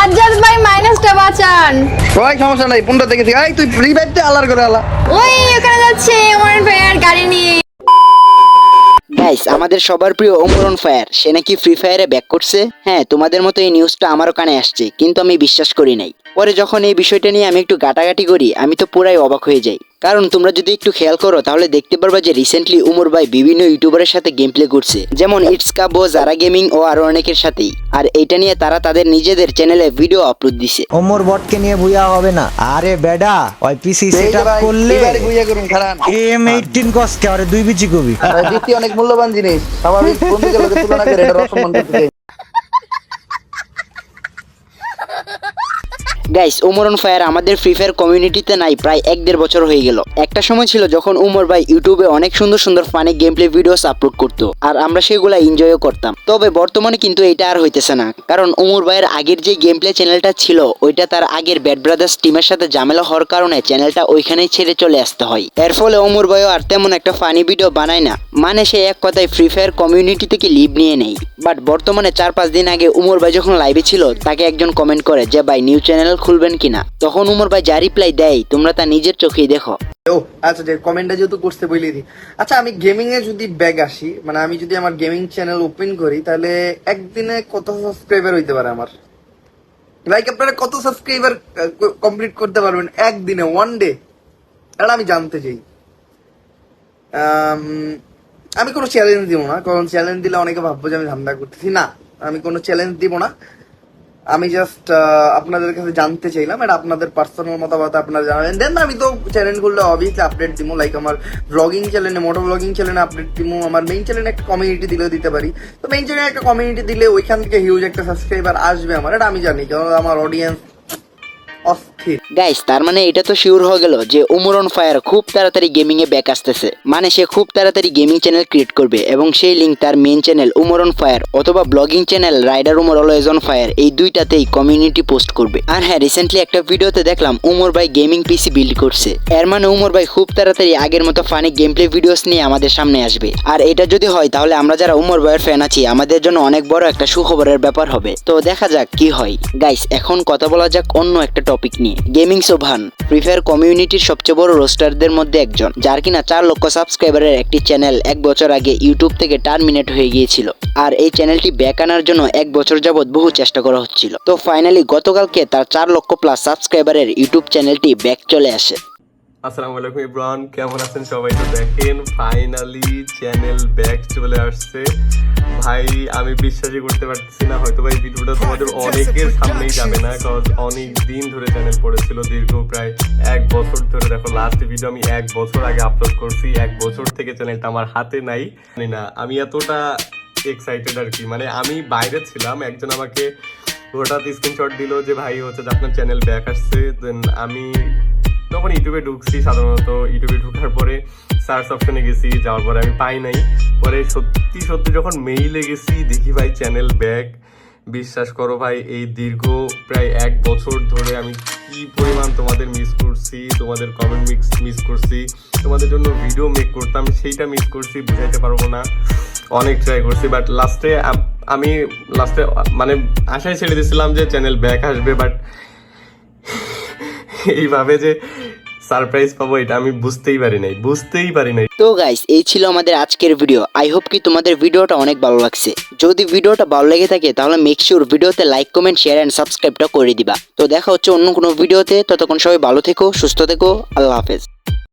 সাজ্জাদ ভাই মাইনাসটা বাঁচান। ওই সমস্যা নাই, 15 দেখেছি। এই তুই রিভাইভ দে, আলার করে আলা। ওই ওখানে যাচ্ছে ওমর ভাইয়ার গাড়ি নিয়ে। গাইস, আমাদের সবার প্রিয় ওমরন ফায়ার সে নাকি ফ্রি ফায়ারে ব্যাক করছে। হ্যাঁ, তোমাদের মতো এই নিউজটা আমারও কানে আসছে, কিন্তু আমি বিশ্বাস করি নাই। পরে যখন এই বিষয়টা নিয়ে আমি একটু ঘাটাঘাটি করি, আমি তো পুরাই অবাক হয়ে যাই। কারণ তোমরা যদি একটু খেয়াল করো তাহলে দেখতে পারবা যে রিসেন্টলি উমর ভাই বিভিন্ন ইউটিউবারের সাথে গেম প্লে করছে, যেমন ইটস কাবো, জারা গেমিং ও আরো অনেকের সাথেই। আর এইটা নিয়ে তারা তাদের নিজেদের চ্যানেলে ভিডিও আপলোড দিছে। ওমর বটকে নিয়ে বুয়া হবে না। আরে বেডা, ওই পিসি সেটআপ করলে এবারে গুইয়া করুন খারান। M18 কস্টকে আরে দুই বিচি কবি। জিতি অনেক মূল্যবান জিনিস, স্বাভাবিক বন্ধুকে লোকে তুলনা করে এটা অসম্মান করতে। গাইস, ওমরন ফায়ার আমাদের ফ্রি ফায়ার কমিউনিটিতে নাই প্রায় 1-1.5 বছর হয়ে গেল। একটা সময় ছিল যখন উমর ভাই ইউটিউবে অনেক সুন্দর সুন্দর funny game play videos upload করতো, আর আমরা সেগুলা এনজয়ও করতাম। তবে বর্তমানে কিন্তু এটা আর হইতেছে না, কারণ উমর ভাইয়ের আগের যে গেম প্লে চ্যানেলটা ছিল ওইটা তার আগের ব্যাড ব্রাদার্স টিমের সাথে ঝামেলা হওয়ার কারণে চ্যানেলটা ওইখানেই ছেড়ে চলে আসতে হয়। এর ফলে উমর ভাইও আর তেমন একটা ফানি ভিডিও বানায় না, মানে সে এক কথায় ফ্রি ফায়ার কমিউনিটি থেকে লিভ নিয়ে নেই। বাট বর্তমানে 4-5 দিন আগে উমর ভাই যখন লাইভে ছিল, তাকে একজন কমেন্ট করে যে ভাই নিউ চ্যানেল খুলবেন কিনা। তখন উমর ভাই যা রিপ্লাই দেয় তোমরা তা নিজের চোখেই দেখো। ও আচ্ছা, যে কমেন্টটা যেহেতু করতে বলে দিই। আচ্ছা, আমি গেমিং এ যদি ব্যাগ আসি, মানে আমি যদি আমার গেমিং চ্যানেল ওপেন করি, তাহলে একদিনে কত সাবস্ক্রাইবার হইতে পারে আমার? লাইক আপনারা কত সাবস্ক্রাইবার কমপ্লিট করতে পারবেন একদিনে, ওয়ান ডে? এটা আমি জানতে চাই। আমি কোনো চ্যালেঞ্জ দিব না, কারণ চ্যালেঞ্জ দিলে অনেকে ভাববো যে আমি ধান্দা করতেছি। না, আমি কোনো চ্যালেঞ্জ দিব না। আমি জাস্ট আপনাদের কাছে জানতে চাইলাম, এটা আপনাদের পার্সোনাল মতামত আপনারা জানাবেন। দেন আমি তো চ্যানেল গুলো অবভিয়াসলি আপডেট দিব, লাইক আমার ব্লগিং চ্যানেলে, মোটো ব্লগিং চ্যানেলে আপডেট দিব, আমার মেইন চ্যানেলে একটা কমিউনিটি দিলেও দিতে পারি। তো মেইন চ্যানেলে একটা কমিউনিটি দিলে ওইখান থেকে হিউজ একটা সাবস্ক্রাইবার আসবে আমার, এটা আমি জানি, কারণ আমার অডিয়েন্স অস্থির। গাইস, তার মানে এটা তো শিওর হয়ে গেল যে উমরন ফায়ার খুব তাড়াতাড়ি গেমিং এ ব্যাক আসতেছে। মানে সে খুব তাড়াতাড়ি গেমিং চ্যানেল ক্রিয়েট করবে, এবং সেই লিংক তার মেইন চ্যানেল উমরন ফায়ার অথবা blogging channel rider Umar always on fire, এই দুইটাতেই কমিউনিটি পোস্ট করবে। আর হ্যাঁ, রিসেন্টলি একটা ভিডিওতে দেখলাম উমর ভাই গেমিং পিসি বিল্ড করছে। এর মানে উমর ভাই খুব তাড়াতাড়ি আগের মতো ফানি গেম প্লে ভিডিওস নিয়ে আমাদের সামনে আসবে। আর এটা যদি হয় তাহলে আমরা যারা উমর ভাইয়ের ফ্যান আছি আমাদের জন্য অনেক বড় একটা সুখবরের ব্যাপার হবে। তো দেখা যাক কি হয়। গাইস, এখন কথা বলা যাক অন্য একটা টপিক নিয়ে। গেমিং সোভান ফ্রি ফায়ার কমিউনিটির সবচেয়ে বড় রোস্টারদের মধ্যে একজন, যার কিনা 4 লক্ষ সাবস্ক্রাইবারের একটি চ্যানেল 1 বছর আগে ইউটিউব থেকে টার্মিনেট হয়ে গিয়েছিল। আর এই চ্যানেলটি ব্যাক আনার জন্য 1 বছর যাবৎ বহু চেষ্টা করা হচ্ছিল। তো ফাইনালি গতকালকে তার 4 লক্ষ প্লাস সাবস্ক্রাইবারের ইউটিউব চ্যানেলটি ব্যাক চলে আসে। আসসালামু আলাইকুম ইব্রান, কেমন আছেন সবাই? তো দেখেন, ফাইনালি চ্যানেল ব্যাক চলে আসছে। ভাই আমি বিশ্বাসই করতে পারতেছি না। হয়তো ভাই ভিডিওটা তোমাদের অনেকের সামনেই যাবে না, কারণ অনেক দিন ধরে চ্যানেল পড়েছিল, দীর্ঘ প্রায় 1 বছর ধরে। দেখো, লাস্ট ভিডিও আমি 1 বছর আগে আপলোড করছি। 1 বছর থেকে চ্যানেলটা আমার হাতে নাই। জানি না আমি এতটা এক্সাইটেড আর কি। মানে আমি বাইরে ছিলাম, একজন আমাকে হঠাৎ স্ক্রিনশট দিল যে ভাই হচ্ছে যে আপনার চ্যানেল ব্যাক আসছে। দেন আমি তখন ইউটিউবে ঢুকছি। সাধারণত ইউটিউবে ঢুকার পরে সার্চ অপশনে গেছি, যাওয়ার পরে আমি পাই নাই। পরে সত্যি সত্যি যখন মেইলে গেছি, দেখি ভাই চ্যানেল ব্যাক। বিশ্বাস করো ভাই, এই দীর্ঘ প্রায় 1 বছর ধরে আমি কি পরিমাণ তোমাদের মিস করছি, তোমাদের কমেন্ট মিস করছি, তোমাদের জন্য ভিডিও মেক করতাম সেইটা মিস করছি, বুঝাইতে পারবো না। অনেক ট্রাই করছি, বাট লাস্টে মানে আশায় ছেড়ে দিয়েছিলাম যে চ্যানেল ব্যাক আসবে। বাট এইভাবে যে সারপ্রাইজ পাবো এটা আমি বুঝতেই পারি নাই। তো গাইস, এই ছিল আমাদের আজকের ভিডিও। আই হোপ কি তোমাদের ভিডিওটা অনেক ভালো লাগছে। যদি ভিডিওটা ভালো লেগে থাকে তাহলে মেক শিওর ভিডিওতে লাইক, কমেন্ট, শেয়ার এন্ড সাবস্ক্রাইবটা করে দিবা। তো দেখা হচ্ছে অন্য কোনো ভিডিওতে। ততক্ষণ সবাই ভালো থেকো, সুস্থ থেকো। আল্লাহ হাফেজ।